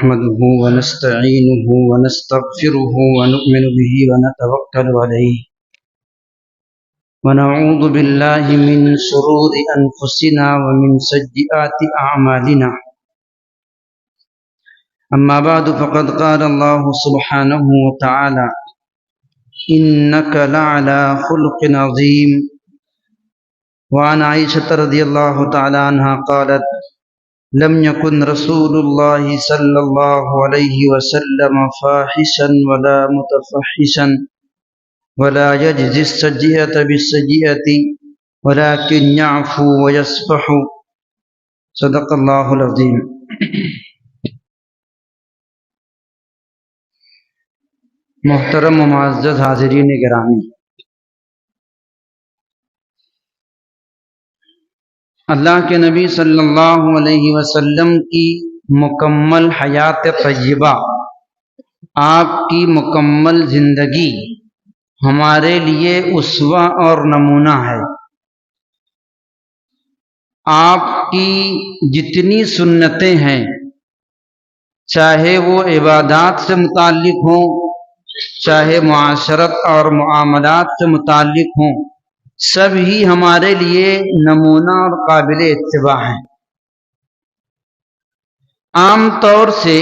نحمده ونستعينه ونستغفره ونؤمن به ونتوكل عليه ونعوذ بالله من شرور أنفسنا ومن سيئات أعمالنا. أما بعد فقد قال الله سبحانه وتعالى: إنك لعلى خلق عظيم. وعن عائشة رضي الله تعالى عنها قالت: لم يكن رسول الله صلى الله عليه وسلم فاحشا ولا متفحشا ولا يجزي السيئة بالسيئة ولكن يعفو ويصفح. صدق الله العظيم. محترم و معزز حاضرین گرامی، اللہ کے نبی صلی اللہ علیہ وسلم کی مکمل حیات طیبہ، آپ کی مکمل زندگی ہمارے لیے اسوہ اور نمونہ ہے۔ آپ کی جتنی سنتیں ہیں، چاہے وہ عبادات سے متعلق ہوں، چاہے معاشرت اور معاملات سے متعلق ہوں، سب ہی ہمارے لیے نمونہ اور قابل اتباع ہیں۔ عام طور سے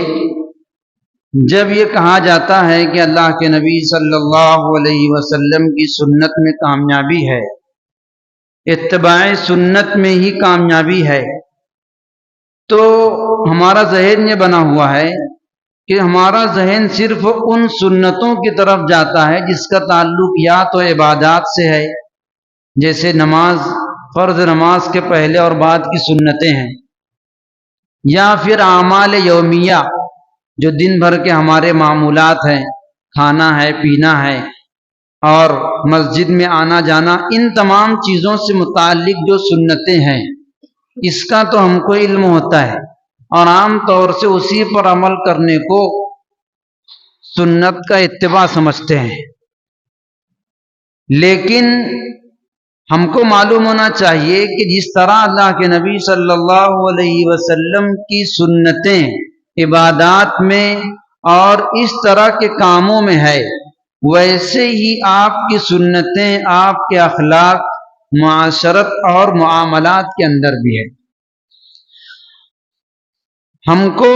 جب یہ کہا جاتا ہے کہ اللہ کے نبی صلی اللہ علیہ وسلم کی سنت میں کامیابی ہے، اتباع سنت میں ہی کامیابی ہے، تو ہمارا ذہن یہ بنا ہوا ہے کہ ہمارا ذہن صرف ان سنتوں کی طرف جاتا ہے جس کا تعلق یا تو عبادات سے ہے، جیسے نماز، فرض نماز کے پہلے اور بعد کی سنتیں ہیں، یا پھر اعمال یومیہ جو دن بھر کے ہمارے معمولات ہیں، کھانا ہے، پینا ہے اور مسجد میں آنا جانا، ان تمام چیزوں سے متعلق جو سنتیں ہیں، اس کا تو ہم کو علم ہوتا ہے اور عام طور سے اسی پر عمل کرنے کو سنت کا اتباع سمجھتے ہیں۔ لیکن ہم کو معلوم ہونا چاہیے کہ جس طرح اللہ کے نبی صلی اللہ علیہ وسلم کی سنتیں عبادات میں اور اس طرح کے کاموں میں ہے، ویسے ہی آپ کی سنتیں آپ کے اخلاق، معاشرت اور معاملات کے اندر بھی ہے۔ ہم کو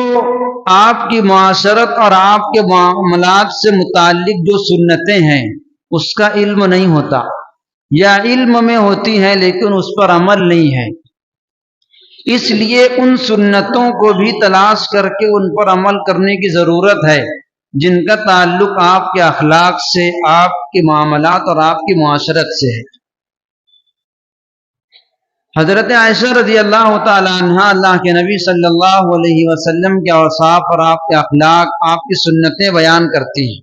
آپ کی معاشرت اور آپ کے معاملات سے متعلق جو سنتیں ہیں اس کا علم نہیں ہوتا، یا علم میں ہوتی ہیں لیکن اس پر عمل نہیں ہے۔ اس لیے ان سنتوں کو بھی تلاش کر کے ان پر عمل کرنے کی ضرورت ہے جن کا تعلق آپ کے اخلاق سے، آپ کے معاملات اور آپ کی معاشرت سے ہے۔ حضرت عائشہ رضی اللہ تعالی عنہ اللہ کے نبی صلی اللہ علیہ وسلم کے اوصاف اور آپ کے اخلاق، آپ کی سنتیں بیان کرتی ہیں،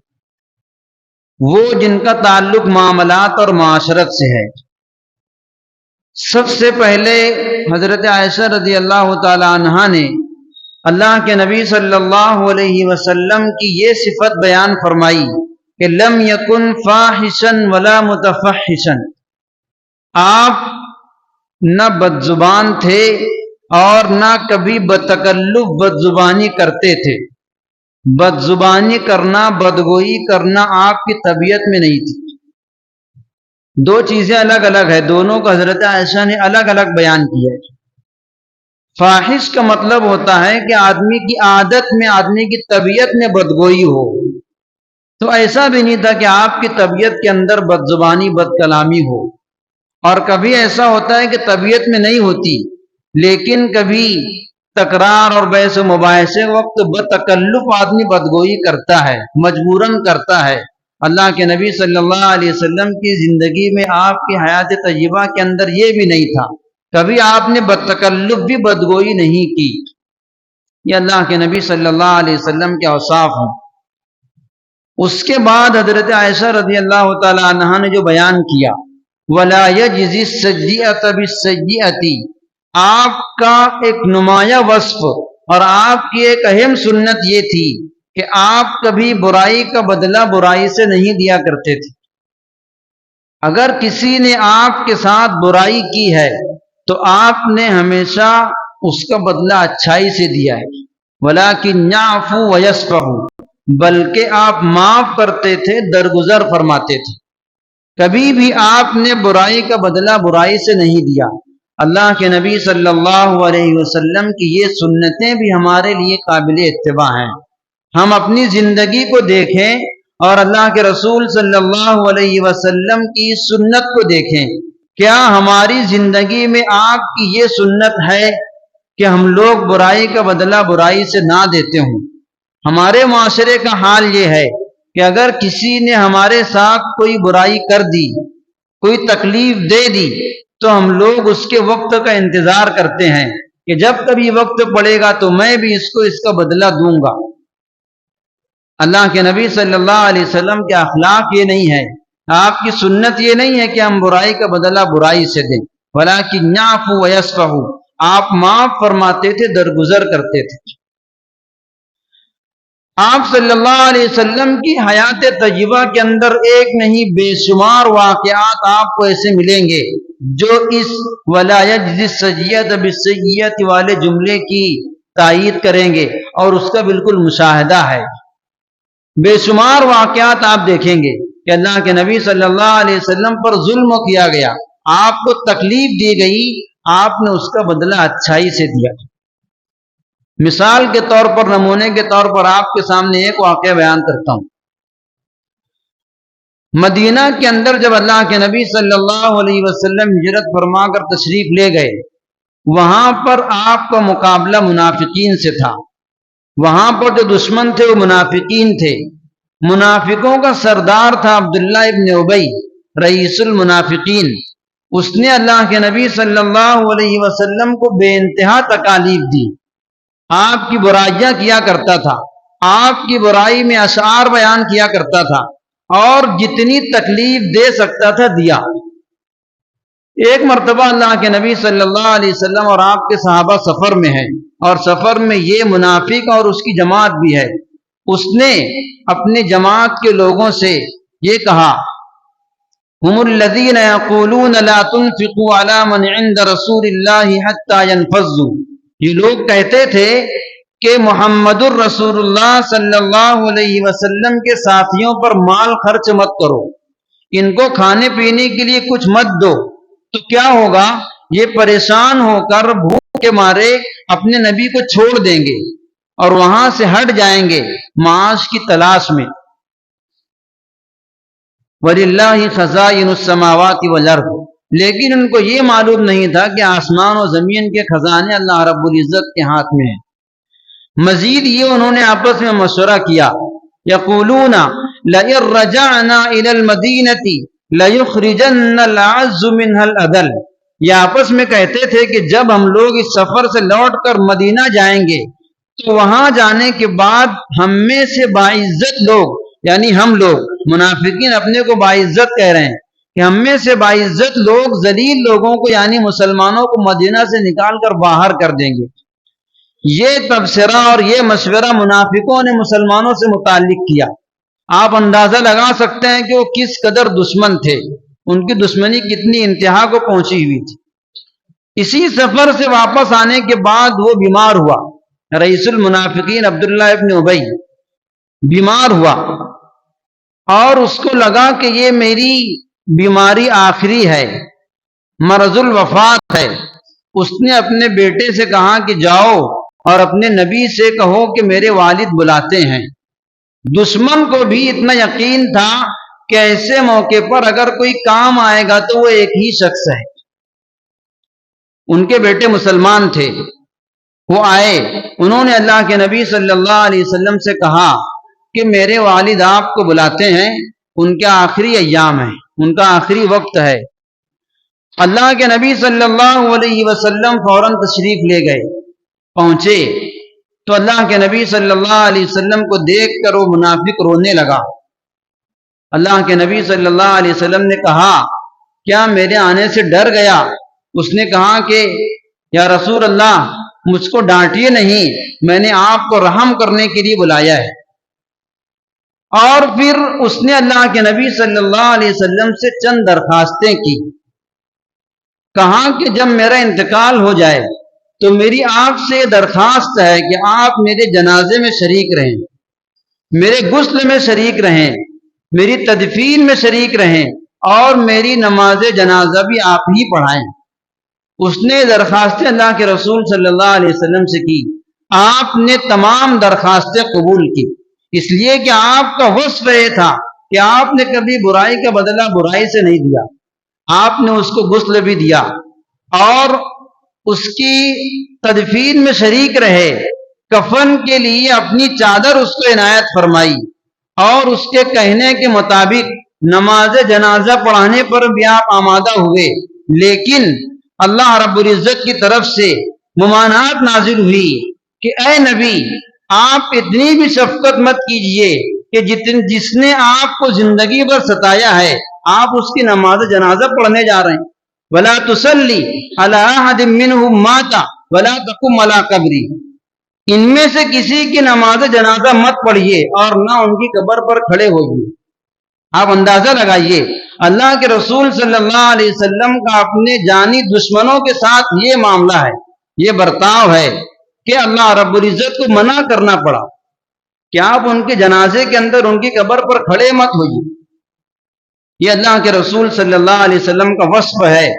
وہ جن کا تعلق معاملات اور معاشرت سے ہے۔ سب سے پہلے حضرت عائشہ رضی اللہ تعالی عنہ نے اللہ کے نبی صلی اللہ علیہ وسلم کی یہ صفت بیان فرمائی کہ لم یکن فاحشا ولا متفحشا، آپ نہ بد زبان تھے اور نہ کبھی بتکلف بد زبانی کرتے تھے۔ بد زبانی کرنا، بدگوئی کرنا آپ کی طبیعت میں نہیں تھی۔ دو چیزیں الگ الگ ہیں، دونوں کو حضرت عائشہ نے الگ الگ بیان کیا ہے۔ فاحش کا مطلب ہوتا ہے کہ آدمی کی عادت میں، آدمی کی طبیعت میں بدگوئی ہو، تو ایسا بھی نہیں تھا کہ آپ کی طبیعت کے اندر بد زبانی، بد کلامی ہو، اور کبھی ایسا ہوتا ہے کہ طبیعت میں نہیں ہوتی لیکن کبھی تکرار اور بحث و مباحثے وقت بتکلف آدمی بدگوئی کرتا ہے، مجبوراً کرتا ہے۔ اللہ کے نبی صلی اللہ علیہ وسلم کی زندگی میں، آپ کی حیات طیبہ کے اندر یہ بھی نہیں تھا، کبھی آپ نے بتکلف بھی بدگوئی نہیں کی۔ یہ اللہ کے نبی صلی اللہ علیہ وسلم کے اوصاف ہیں۔ اس کے بعد حضرت عائشہ رضی اللہ تعالی عنہ نے جو بیان کیا وَلَا يَجْزِي السَّيِّئَةَ بِالسَّيِّئَةِ، آپ کا ایک نمایاں وصف اور آپ کی ایک اہم سنت یہ تھی کہ آپ کبھی برائی کا بدلہ برائی سے نہیں دیا کرتے تھے۔ اگر کسی نے آپ کے ساتھ برائی کی ہے تو آپ نے ہمیشہ اس کا بدلہ اچھائی سے دیا ہے۔ ولیکن یعفو ویصفح، بلکہ آپ معاف کرتے تھے، درگزر فرماتے تھے۔ کبھی بھی آپ نے برائی کا بدلہ برائی سے نہیں دیا۔ اللہ کے نبی صلی اللہ علیہ وسلم کی یہ سنتیں بھی ہمارے لیے قابل اتباع ہیں۔ ہم اپنی زندگی کو دیکھیں اور اللہ کے رسول صلی اللہ علیہ وسلم کی سنت کو دیکھیں۔ کیا ہماری زندگی میں آپ کی یہ سنت ہے کہ ہم لوگ برائی کا بدلہ برائی سے نہ دیتے ہوں؟ ہمارے معاشرے کا حال یہ ہے کہ اگر کسی نے ہمارے ساتھ کوئی برائی کر دی، کوئی تکلیف دے دی، تو ہم لوگ اس کے وقت کا انتظار کرتے ہیں کہ جب کبھی وقت پڑے گا تو میں بھی اس کو اس کا بدلہ دوں گا۔ اللہ کے نبی صلی اللہ علیہ وسلم کے اخلاق یہ نہیں ہے، آپ کی سنت یہ نہیں ہے کہ ہم برائی کا بدلہ برائی سے دیں، ولیکن یعفو ویصفح، آپ معاف فرماتے تھے، درگزر کرتے تھے۔ آپ صلی اللہ علیہ وسلم کی حیات طیبہ کے اندر ایک نہیں بے شمار واقعات آپ کو ایسے ملیں گے جو اس وَلَا يَجْزِي السَّيِّئَةَ بِالسَّيِّئَةِ والے جملے کی تائید کریں گے، اور اس کا بالکل مشاہدہ ہے۔ بے شمار واقعات آپ دیکھیں گے کہ اللہ کے نبی صلی اللہ علیہ وسلم پر ظلم کیا گیا، آپ کو تکلیف دی گئی، آپ نے اس کا بدلہ اچھائی سے دیا۔ مثال کے طور پر، نمونے کے طور پر آپ کے سامنے ایک واقعہ بیان کرتا ہوں۔ مدینہ کے اندر جب اللہ کے نبی صلی اللہ علیہ وسلم ہجرت فرما کر تشریف لے گئے، وہاں پر آپ کا مقابلہ منافقین سے تھا۔ وہاں پر جو دشمن تھے وہ منافقین تھے۔ منافقوں کا سردار تھا عبداللہ ابن ابی، رئیس المنافقین۔ اس نے اللہ کے نبی صلی اللہ علیہ وسلم کو بے انتہا تکالیف دی، آپ کی برائیاں کیا کرتا تھا، آپ کی برائی میں اشعار بیان کیا کرتا تھا، اور جتنی تکلیف دے سکتا تھا دیا۔ ایک مرتبہ اللہ کے نبی صلی اللہ علیہ وسلم اور آپ کے صحابہ سفر میں ہیں، اور سفر میں یہ منافق اور اس کی جماعت بھی ہے۔ اس نے اپنے جماعت کے لوگوں سے یہ کہا، ہم الذین یقولون لا تنفقوا علی من عند رسول اللہ حتی ینفضوا، یہ لوگ کہتے تھے کہ محمد الرسول اللہ صلی اللہ علیہ وسلم کے ساتھیوں پر مال خرچ مت کرو، ان کو کھانے پینے کے لیے کچھ مت دو، تو کیا ہوگا؟ یہ پریشان ہو کر بھوک کے مارے اپنے نبی کو چھوڑ دیں گے اور وہاں سے ہٹ جائیں گے معاش کی تلاش میں۔ وَلِلَّهِ خَزَائِنُ السَّمَاوَاتِ وَالْأَرْضِ، لیکن ان کو یہ معلوم نہیں تھا کہ آسمان و زمین کے خزانے اللہ رب العزت کے ہاتھ میں ہیں۔ مزید یہ انہوں نے آپس میں مشورہ کیا، یقولون لئن رجعنا الى المدینة لیخرجن العز منها الاذل، یہ آپس میں کہتے تھے کہ جب ہم لوگ اس سفر سے لوٹ کر مدینہ جائیں گے تو وہاں جانے کے بعد ہم میں سے باعزت لوگ، یعنی ہم لوگ منافقین اپنے کو باعزت کہہ رہے ہیں کہ ہم میں سے باعزت لوگ ذلیل لوگوں کو یعنی مسلمانوں کو مدینہ سے نکال کر باہر کر دیں گے۔ یہ تبصرہ اور یہ مشورہ منافقوں نے مسلمانوں سے متعلق کیا۔ آپ اندازہ لگا سکتے ہیں کہ وہ کس قدر دشمن تھے، ان کی دشمنی کتنی انتہا کو پہنچی ہوئی تھی۔ اسی سفر سے واپس آنے کے بعد وہ بیمار ہوا، رئیس المنافقین عبداللہ ابن ابی بیمار ہوا، اور اس کو لگا کہ یہ میری بیماری آخری ہے، مرض الوفات ہے۔ اس نے اپنے بیٹے سے کہا کہ جاؤ اور اپنے نبی سے کہو کہ میرے والد بلاتے ہیں۔ دشمن کو بھی اتنا یقین تھا کہ ایسے موقع پر اگر کوئی کام آئے گا تو وہ ایک ہی شخص ہے۔ ان کے بیٹے مسلمان تھے، وہ آئے، انہوں نے اللہ کے نبی صلی اللہ علیہ وسلم سے کہا کہ میرے والد آپ کو بلاتے ہیں، ان کے آخری ایام ہیں، ان کا آخری وقت ہے۔ اللہ کے نبی صلی اللہ علیہ وسلم فوراً تشریف لے گئے، پہنچے تو اللہ کے نبی صلی اللہ علیہ وسلم کو دیکھ کر وہ منافق رونے لگا۔ اللہ کے نبی صلی اللہ علیہ وسلم نے کہا، کیا میرے آنے سے ڈر گیا؟ اس نے کہا کہ یا رسول اللہ، مجھ کو ڈانٹیے نہیں، میں نے آپ کو رحم کرنے کے لیے بلایا ہے۔ اور پھر اس نے اللہ کے نبی صلی اللہ علیہ وسلم سے چند درخواستیں کی، کہا کہ جب میرا انتقال ہو جائے تو میری آپ سے درخواست ہے کہ آپ میرے جنازے میں شریک رہیں، میرے غسل میں شریک رہیں، میری تدفین میں شریک رہیں، اور میری نماز جنازہ بھی آپ ہی پڑھائیں۔ اس نے درخواستیں اللہ کے رسول صلی اللہ علیہ وسلم سے کی، آپ نے تمام درخواستیں قبول کی، اس لیے کہ آپ کا وصف یہ تھا کہ آپ نے کبھی برائی کا بدلہ برائی سے نہیں دیا، آپ نے اس کو غسل بھی دیا اور اس کی تدفین میں شریک رہے، کفن کے لیے اپنی چادر اس کو عنایت فرمائی، اور اس کے کہنے کے مطابق نماز جنازہ پڑھانے پر بھی آپ آمادہ ہوئے۔ لیکن اللہ رب العزت کی طرف سے ممانعت نازل ہوئی کہ اے نبی، آپ اتنی بھی شفقت مت کیجئے کہ جس نے آپ کو زندگی بھر ستایا ہے آپ اس کی نماز جنازہ پڑھنے جا رہے ہیں۔ وَلَا تُصَلِّ عَلَىٰ أَحَدٍ مِّنْهُمْ مَاتَ وَلَا تَقُمْ عَلَىٰ قَبْرِهِ، ان میں سے کسی کی نماز جنازہ مت پڑھیے اور نہ ان کی قبر پر کھڑے ہوئیے۔ آپ اندازہ لگائیے، اللہ کے رسول صلی اللہ علیہ وسلم کا اپنے جانی دشمنوں کے ساتھ یہ معاملہ ہے، یہ برتاؤ ہے کہ اللہ رب العزت کو منع کرنا پڑا کہ آپ ان کے جنازے کے اندر ان کی قبر پر کھڑے مت ہوئیے۔ یہ اللہ کے رسول صلی اللہ علیہ وسلم کا وصف ہے،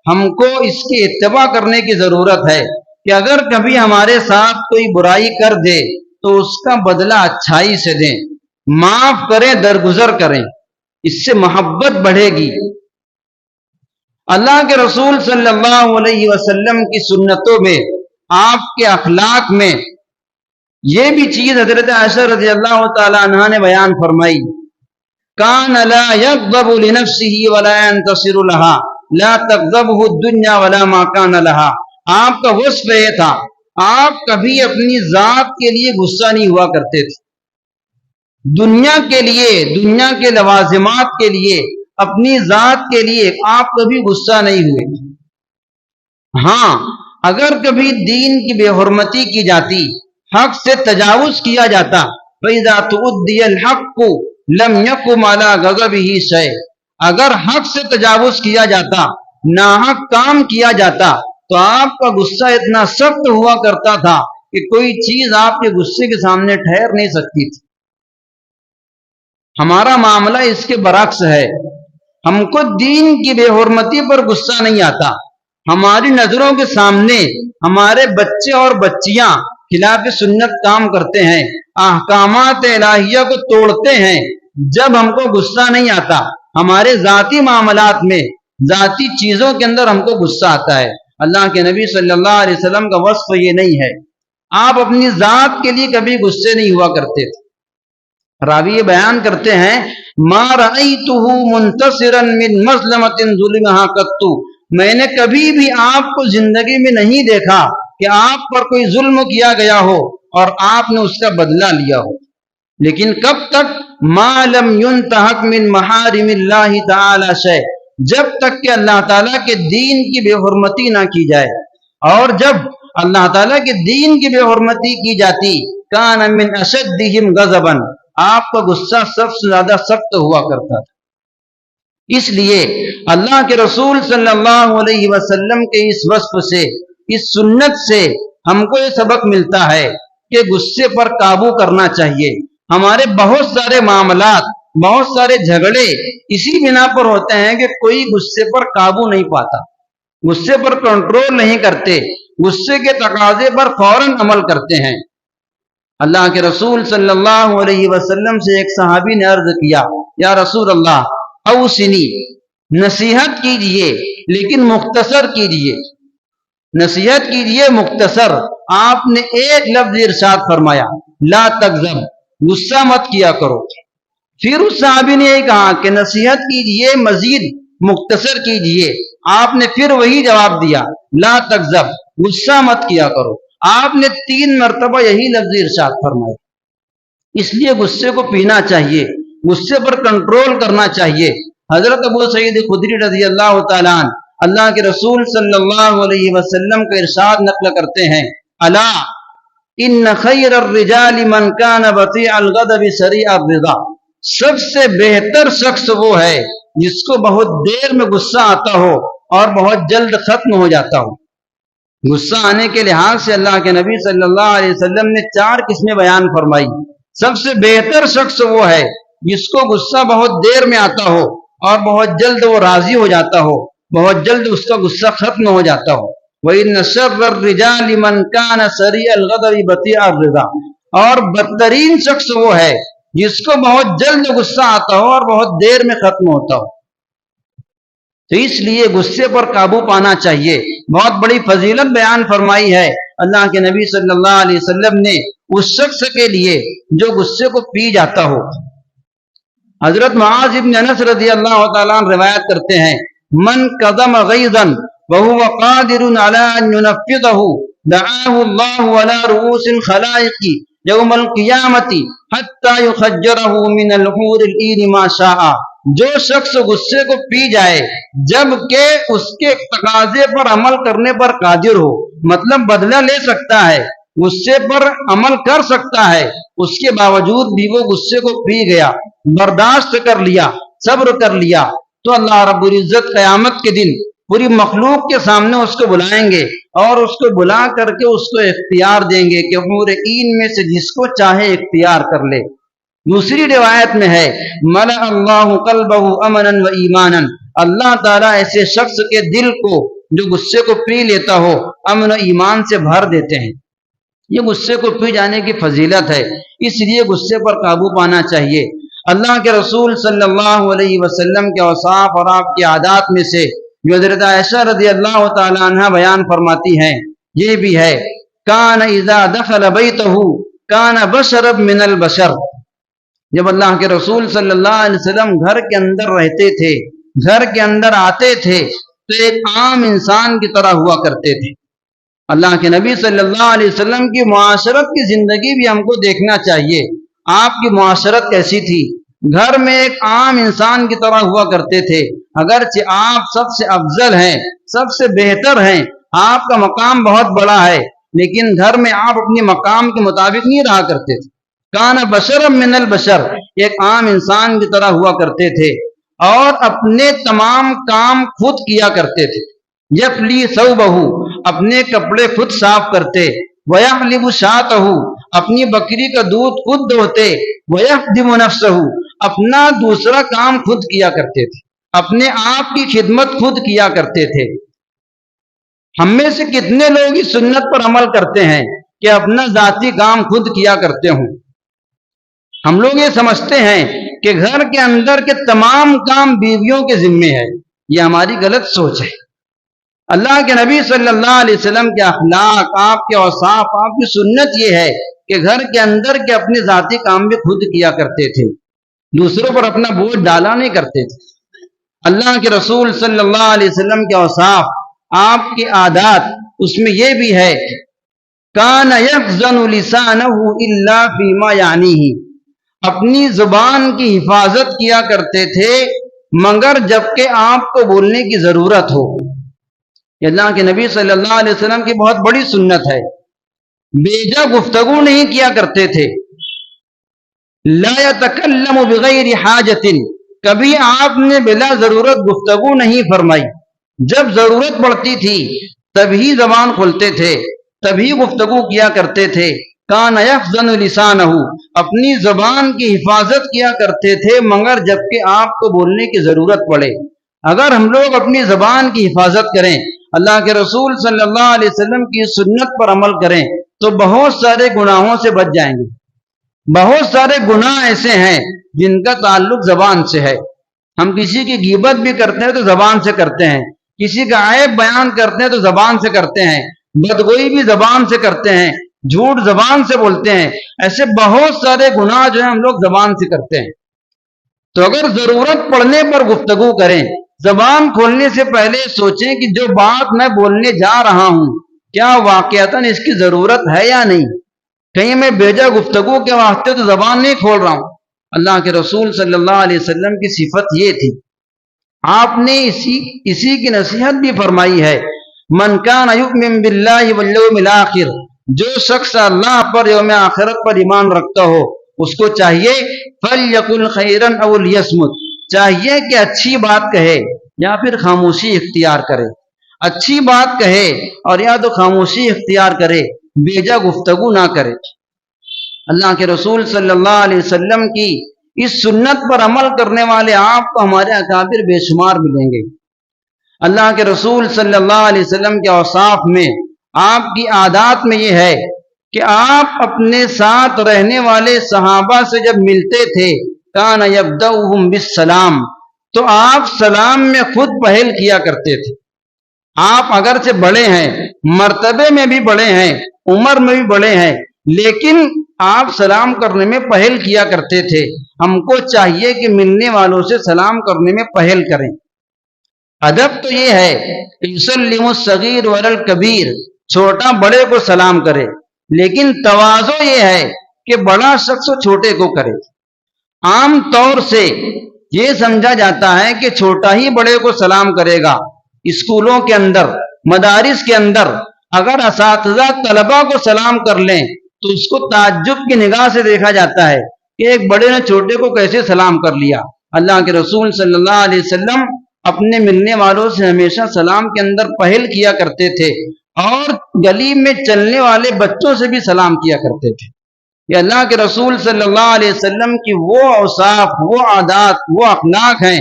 ہم کو اس کی اتباع کرنے کی ضرورت ہے کہ اگر کبھی ہمارے ساتھ کوئی برائی کر دے تو اس کا بدلہ اچھائی سے دیں، معاف کریں، درگزر کریں، اس سے محبت بڑھے گی۔ اللہ کے رسول صلی اللہ علیہ وسلم کی سنتوں میں، آپ کے اخلاق میں یہ بھی چیز حضرت عائشہ رضی اللہ تعالی عنہا نے بیان فرمائی، کان لا یغضب لنفسه ولا ينتصر لها لا تغضبه الدنيا ولا ما كان لها۔ آپ کا وصف یہ تھا، آپ کبھی اپنی ذات کے لیے غصہ نہیں ہوا کرتے تھے، دنیا کے لیے، دنیا کے لوازمات کے لیے، اپنی ذات کے لیے آپ کبھی غصہ نہیں ہوئے۔ ہاں، اگر کبھی دین کی بے حرمتی کی جاتی، حق سے تجاوز کیا جاتا، فَإِذَا تُؤُدِّيَ الْحَقُّ لَمْ يَقُمْ عَلَىٰ غَضَبِهِ شَيْءٌ، اگر حق سے تجاوز کیا جاتا، ناحق کام کیا جاتا، تو آپ کا غصہ اتنا سخت ہوا کرتا تھا کہ کوئی چیز آپ کے غصے کے سامنے ٹھہر نہیں سکتی تھی۔ ہمارا معاملہ اس کے برعکس ہے، ہم کو دین کی بے حرمتی پر غصہ نہیں آتا، ہماری نظروں کے سامنے ہمارے بچے اور بچیاں خلاف سنت کام کرتے ہیں، احکامات الہیہ کو توڑتے ہیں، جب ہم کو غصہ نہیں آتا، ہمارے ذاتی معاملات میں، ذاتی چیزوں کے اندر ہم کو غصہ آتا ہے۔ اللہ کے نبی صلی اللہ علیہ وسلم کا وصف یہ نہیں ہے، آپ اپنی ذات کے لیے کبھی غصے نہیں ہوا کرتے تھے۔ راوی یہ بیان کرتے ہیں، ما رأیتہ منتصرا من مظلمۃ ظلمہا قط، میں نے کبھی بھی آپ کو زندگی میں نہیں دیکھا کہ آپ پر کوئی ظلم کیا گیا ہو اور آپ نے اس کا بدلہ لیا ہو، لیکن کب تک؟ ما لم ينتہک من محارم اللہ تعالی شیء، جب تک کہ اللہ تعالیٰ کے دین کی بے حرمتی نہ کی جائے، اور جب اللہ تعالیٰ کے دین کی بے حرمتی کی جاتی، کان من اشدہم غضبا، آپ کا غصہ سب سے زیادہ سخت ہوا کرتا تھا۔ اس لیے اللہ کے رسول صلی اللہ علیہ وسلم کے اس وصف سے، اس سنت سے ہم کو یہ سبق ملتا ہے کہ غصے پر قابو کرنا چاہیے۔ ہمارے بہت سارے معاملات، بہت سارے جھگڑے اسی بنا پر ہوتے ہیں کہ کوئی غصے پر قابو نہیں پاتا، غصے پر کنٹرول نہیں کرتے، غصے کے تقاضے پر فوراً عمل کرتے ہیں۔ اللہ کے رسول صلی اللہ علیہ وسلم سے ایک صحابی نے عرض کیا، یا رسول اللہ اوصنی، نصیحت کیجئے لیکن مختصر کیجئے، نصیحت کیجئے مختصر۔ آپ نے ایک لفظ ارشاد فرمایا، لا تغضب، غصہ مت کیا کرو۔ پھر اس صحابی نے یہ کہا کہ نصیحت کیجئے مزید مختصر کیجئے، آپ نے پھر وہی جواب دیا، لا تغضب، غصہ مت کیا کرو۔ آپ نے 3 مرتبہ یہی لفظ ارشاد فرمایا۔ اس لیے غصے کو پینا چاہیے، غصے پر کنٹرول کرنا چاہیے۔ حضرت ابو سعید خدری رضی اللہ تعالیٰ عنہ اللہ کے رسول صلی اللہ علیہ وسلم کا ارشاد نقل کرتے ہیں، الا ان خیر الرجال من کان بطیع الغضب سریع الرضا، سب سے بہتر شخص وہ ہے جس کو بہت دیر میں غصہ آتا ہو اور بہت جلد ختم ہو جاتا ہو۔ غصہ آنے کے لحاظ سے اللہ کے نبی صلی اللہ علیہ وسلم نے 4 قسمیں بیان فرمائی۔ سب سے بہتر شخص وہ ہے جس کو غصہ بہت دیر میں آتا ہو اور بہت جلد وہ راضی ہو جاتا ہو، بہت جلد اس کا غصہ ختم ہو جاتا ہو۔ وَإِنَّ شَرَّ الرِّجَالِ مَنْ كَانَ سَرِيعَ الْغَضَبِ بَطِيءَ الرِّضَا، اور بدترین شخص وہ ہے جس کو بہت جلد غصہ آتا ہو اور بہت دیر میں ختم ہوتا ہو۔ تو اس لیے غصے پر قابو پانا چاہیے۔ بہت بڑی فضیلت بیان فرمائی ہے اللہ کے نبی صلی اللہ علیہ وسلم نے اس شخص کے لیے جو غصے کو پی جاتا ہو۔ حضرت معاذ ابن انس رضی اللہ تعالیٰ عنہ روایت کرتے ہیں، من قدم غیظا وهو قادر على ان ينفذه دعاه الله على رؤوس الخلائق یوم القیامت حتی یخجرہ من الحور العین ما شاء۔ جو شخص غصے کو پی جائے جبکہ اس کے تقاضے پر عمل کرنے پر قادر ہو، مطلب بدلہ لے سکتا ہے، غصے پر عمل کر سکتا ہے، اس کے باوجود بھی وہ غصے کو پی گیا، برداشت کر لیا، صبر کر لیا، تو اللہ رب العزت قیامت کے دن پوری مخلوق کے سامنے اس کو بلائیں گے اور اس کو بلا کر کے اس کو اختیار دیں گے کہ حور عین میں سے جس کو چاہے اختیار کر لے۔ دوسری روایت میں ہے ملأ اللہ قلبہ امنا و ایمانا، اللہ تعالیٰ ایسے شخص کے دل کو جو غصے کو پی لیتا ہو امن و ایمان سے بھر دیتے ہیں۔ یہ غصے کو پی جانے کی فضیلت ہے، اس لیے غصے پر قابو پانا چاہیے۔ اللہ کے رسول صلی اللہ علیہ وسلم کے اوصاف اور آپ کی عادات میں سے جو حضرت عائشہ رضی اللہ تعالی عنہ بیان فرماتی ہیں یہ بھی ہے، کان اذا دخل بیتہ کان بشرا من البشر۔ جب اللہ کے رسول صلی اللہ علیہ وسلم گھر کے اندر رہتے تھے، گھر کے اندر آتے تھے تو ایک عام انسان کی طرح ہوا کرتے تھے۔ اللہ کے نبی صلی اللہ علیہ وسلم کی معاشرت کی زندگی بھی ہم کو دیکھنا چاہیے۔ آپ کی معاشرت کیسی تھی؟ گھر میں ایک عام انسان کی طرح ہوا کرتے تھے، اگرچہ آپ سب سے افضل ہیں، سب سے بہتر ہیں، آپ کا مقام بہت بڑا ہے، لیکن گھر میں آپ اپنے مقام کے مطابق نہیں رہا کرتے تھے۔ کان بشر من البشر، ایک عام انسان کی طرح ہوا کرتے تھے اور اپنے تمام کام خود کیا کرتے تھے۔ یفلی ثوبہ، اپنے کپڑے خود صاف کرتے، ویحلب شاتہ، اپنی بکری کا دودھ خود دوہتے، ویخدم نفسہ، اپنا دوسرا کام خود کیا کرتے تھے، اپنے آپ کی خدمت خود کیا کرتے تھے۔ ہم میں سے کتنے لوگ اس سنت پر عمل کرتے ہیں کہ اپنا ذاتی کام خود کیا کرتے ہوں؟ ہم لوگ یہ سمجھتے ہیں کہ گھر کے اندر کے تمام کام بیویوں کے ذمے ہے، یہ ہماری غلط سوچ ہے۔ اللہ کے نبی صلی اللہ علیہ وسلم کے اخلاق، آپ کے اوصاف، آپ کی سنت یہ ہے کہ گھر کے اندر کے اپنے ذاتی کام بھی خود کیا کرتے تھے، دوسروں پر اپنا بوجھ ڈالا نہیں کرتے تھے۔ اللہ کے رسول صلی اللہ علیہ وسلم کے اوصاف، آپ کی عادات، اس میں یہ بھی ہے کان یخزن لسانہ الا فیما یعنیہ، اپنی زبان کی حفاظت کیا کرتے تھے مگر جبکہ آپ کو بولنے کی ضرورت ہو۔ اللہ کے نبی صلی اللہ علیہ وسلم کی بہت بڑی سنت ہے، بیجا گفتگو نہیں کیا کرتے تھے۔ لا یتکلم بغیر حاجت، کبھی آپ نے بلا ضرورت گفتگو نہیں فرمائی، جب ضرورت پڑتی تھی تبھی زبان کھولتے تھے، تبھی گفتگو کیا کرتے تھے۔ کان یخزن لسانہ، اپنی زبان کی حفاظت کیا کرتے تھے مگر جبکہ آپ کو بولنے کی ضرورت پڑے۔ اگر ہم لوگ اپنی زبان کی حفاظت کریں، اللہ کے رسول صلی اللہ علیہ وسلم کی سنت پر عمل کریں تو بہت سارے گناہوں سے بچ جائیں گے۔ بہت سارے گناہ ایسے ہیں جن کا تعلق زبان سے ہے۔ ہم کسی کی غیبت بھی کرتے ہیں تو زبان سے کرتے ہیں، کسی کا عیب بیان کرتے ہیں تو زبان سے کرتے ہیں، بدگوئی بھی زبان سے کرتے ہیں، جھوٹ زبان سے بولتے ہیں، ایسے بہت سارے گناہ جو ہیں ہم لوگ زبان سے کرتے ہیں۔ تو اگر ضرورت پڑنے پر گفتگو کریں، زبان کھولنے سے پہلے سوچیں کہ جو بات میں بولنے جا رہا ہوں کیا واقعتاً اس کی ضرورت ہے یا نہیں، کہیں میں بیجا گفتگو کے واسطے تو زبان نہیں کھول رہا ہوں۔ اللہ کے رسول صلی اللہ علیہ وسلم کی صفت یہ تھی، آپ نے اسی کی نصیحت بھی فرمائی ہے، من کان یؤمن باللہ والیوم الآخر، جو شخص اللہ پر، یوم آخرت پر ایمان رکھتا ہو اس کو چاہیے فلیقل خیرا او لیصمت، چاہیے کہ اچھی بات کہے یا پھر خاموشی اختیار کرے۔ اچھی بات کہے اور یا تو خاموشی اختیار کرے، بیجا گفتگو نہ کرے۔ اللہ کے رسول صلی اللہ علیہ وسلم کی اس سنت پر عمل کرنے والے آپ کو ہمارے اکابر بے شمار ملیں گے۔ اللہ کے رسول صلی اللہ علیہ وسلم کے اوصاف میں، آپ کی عادات میں یہ ہے کہ آپ اپنے ساتھ رہنے والے صحابہ سے جب ملتے تھے کان یبدؤہم بالسلام، تو آپ سلام میں خود پہل کیا کرتے تھے۔ آپ اگرچہ بڑے ہیں، مرتبے میں بھی بڑے ہیں، عمر میں بھی بڑے ہیں، لیکن آپ سلام کرنے میں پہل کیا کرتے تھے۔ ہم کو چاہیے کہ ملنے والوں سے سلام کرنے میں پہل کریں۔ ادب تو یہ ہے کہ یسلم الصغیر علی الکبیر، چھوٹا بڑے کو سلام کرے، لیکن تواضع یہ ہے کہ بڑا شخص چھوٹے کو کرے۔ عام طور سے یہ سمجھا جاتا ہے کہ چھوٹا ہی بڑے کو سلام کرے گا۔ اسکولوں کے اندر، مدارس کے اندر اگر اساتذہ طلبہ کو سلام کر لیں تو اس کو تعجب کی نگاہ سے دیکھا جاتا ہے کہ ایک بڑے نے چھوٹے کو کیسے سلام کر لیا۔ اللہ کے رسول صلی اللہ علیہ وسلم اپنے ملنے والوں سے ہمیشہ سلام کے اندر پہل کیا کرتے تھے، اور گلی میں چلنے والے بچوں سے بھی سلام کیا کرتے تھے۔ یہ اللہ کے رسول صلی اللہ علیہ وسلم کی وہ اوصاف، وہ عادات، وہ اخلاق ہیں،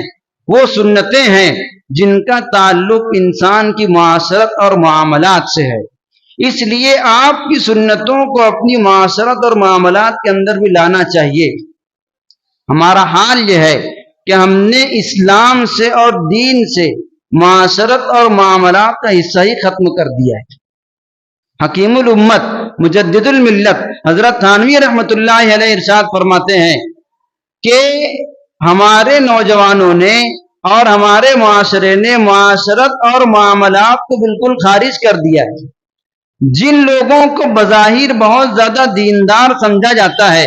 وہ سنتیں ہیں جن کا تعلق انسان کی معاشرت اور معاملات سے ہے۔ اس لیے آپ کی سنتوں کو اپنی معاشرت اور معاملات کے اندر بھی لانا چاہیے۔ ہمارا حال یہ ہے کہ ہم نے اسلام سے اور دین سے معاشرت اور معاملات کا حصہ ہی ختم کر دیا ہے۔ حکیم الامت مجدد الملت حضرت تھانوی رحمۃ اللہ علیہ ارشاد فرماتے ہیں کہ ہمارے نوجوانوں نے اور ہمارے معاشرے نے معاشرت اور معاملات کو بالکل خارج کر دیا ہے۔ جن لوگوں کو بظاہر بہت زیادہ دیندار سمجھا جاتا ہے،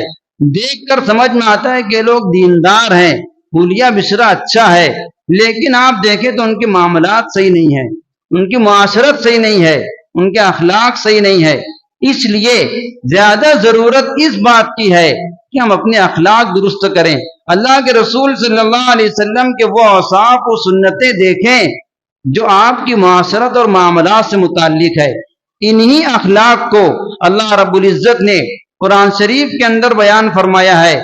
دیکھ کر سمجھ میں آتا ہے کہ لوگ دیندار ہیں، حلیہ بشرا اچھا ہے، لیکن آپ دیکھیں تو ان کے معاملات صحیح نہیں ہیں، ان کی معاشرت صحیح نہیں ہے، ان کے اخلاق صحیح نہیں ہے۔ اس لیے زیادہ ضرورت اس بات کی ہے کہ ہم اپنے اخلاق درست کریں، اللہ کے رسول صلی اللہ علیہ وسلم کے وہ اوصاف و سنتیں دیکھیں جو آپ کی معاشرت اور معاملات سے متعلق ہے۔ انہی اخلاق کو اللہ رب العزت نے قرآن شریف کے اندر بیان فرمایا ہے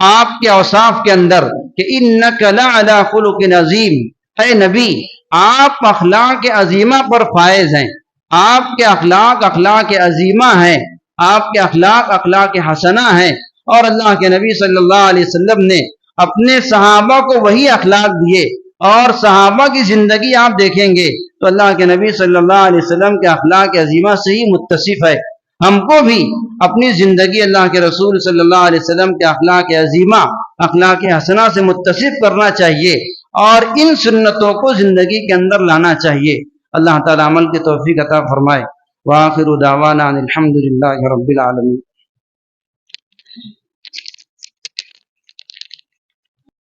آپ کے اوصاف کے اندر کہ انک لعلی خلق عظیم، اے نبی آپ اخلاق عظیمہ پر فائز ہیں، آپ کے اخلاق اخلاق عظیمہ ہیں، آپ کے اخلاق اخلاق حسنہ ہیں۔ اور اللہ کے نبی صلی اللہ علیہ وسلم نے اپنے صحابہ کو وہی اخلاق دیے، اور صحابہ کی زندگی آپ دیکھیں گے تو اللہ کے نبی صلی اللہ علیہ وسلم کے اخلاق عظیمہ سے ہی متصف ہے۔ ہم کو بھی اپنی زندگی اللہ کے رسول صلی اللہ علیہ وسلم کے اخلاق عظیمہ اخلاق حسنہ سے متصف کرنا چاہیے، اور ان سنتوں کو زندگی کے اندر لانا چاہیے۔ اللہ تعالی عمل کی توفیق عطا فرمائے۔ وآخر دعوانا ان الحمد للہ رب العالمین۔